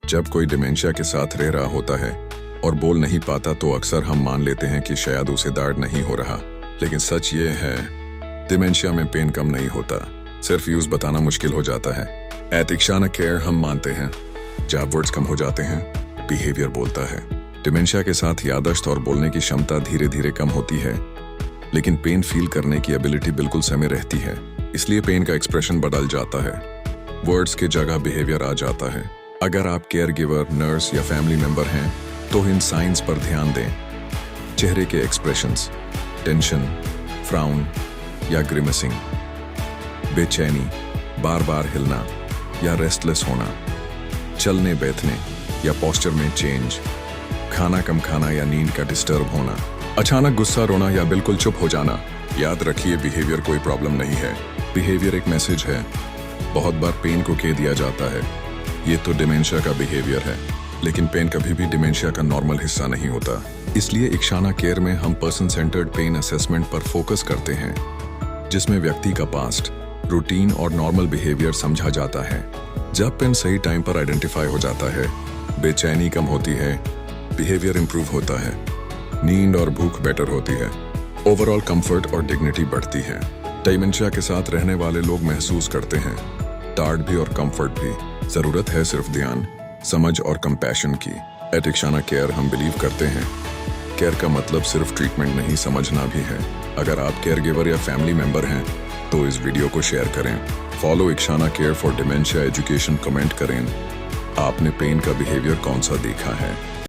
जब कोई डिमेंशिया के साथ रह रहा होता है और बोल नहीं पाता तो अक्सर हम मान लेते हैं कि शायद उसे दर्द नहीं हो रहा, लेकिन सच ये है डिमेंशिया में पेन कम नहीं होता, सिर्फ यूज बताना मुश्किल हो जाता है। एतिक्शाना केयर हम मानते हैं, जब वर्ड्स कम हो जाते हैं बिहेवियर बोलता है। डिमेंशिया के साथ याददाश्त और बोलने की क्षमता धीरे धीरे कम होती है, लेकिन पेन फील करने की एबिलिटी बिल्कुल सेम रहती है। इसलिए पेन का एक्सप्रेशन बदल जाता है, वर्ड्स की जगह बिहेवियर आ जाता है। अगर आप केयर गिवर, नर्स या फैमिली मेंबर हैं तो इन साइंस पर ध्यान दें। चेहरे के एक्सप्रेशंस, टेंशन, फ्राउन या ग्रिमसिंग, बेचैनी, बार बार हिलना या रेस्टलेस होना, चलने बैठने या पोस्चर में चेंज, खाना कम खाना या नींद का डिस्टर्ब होना, अचानक गुस्सा, रोना या बिल्कुल चुप हो जाना। याद रखिए बिहेवियर कोई प्रॉब्लम नहीं है, बिहेवियर एक मैसेज है। बहुत बार पेन को कह दिया जाता है ये तो डिमेंशिया का बिहेवियर है, लेकिन पेन कभी भी डिमेंशिया का नॉर्मल हिस्सा नहीं होता। इसलिए इक्शाना केयर में हम पर्सन सेंटर्ड पेन असेसमेंट पर फोकस करते हैं, जिसमें व्यक्ति का पास्ट, रूटीन और नॉर्मल बिहेवियर समझा जाता है। जब पेन सही टाइम पर आइडेंटिफाई हो जाता है, बेचैनी कम होती है, बिहेवियर इंप्रूव होता है, नींद और भूख बेटर होती है, ओवरऑल कंफर्ट और डिग्निटी बढ़ती है। डिमेंशिया के साथ रहने वाले लोग महसूस करते हैं टार्ड भी और कंफर्ट भी। जरूरत है सिर्फ ध्यान, समझ और कंपैशन की। एट इक्शाना केयर हम बिलीव करते हैं केयर का मतलब सिर्फ ट्रीटमेंट नहीं, समझना भी है। अगर आप केयर गिवर या फैमिली मेंबर हैं तो इस वीडियो को शेयर करें। Follow Ikshana care for dementia education, comment करें आपने पेन का बिहेवियर कौन सा देखा है।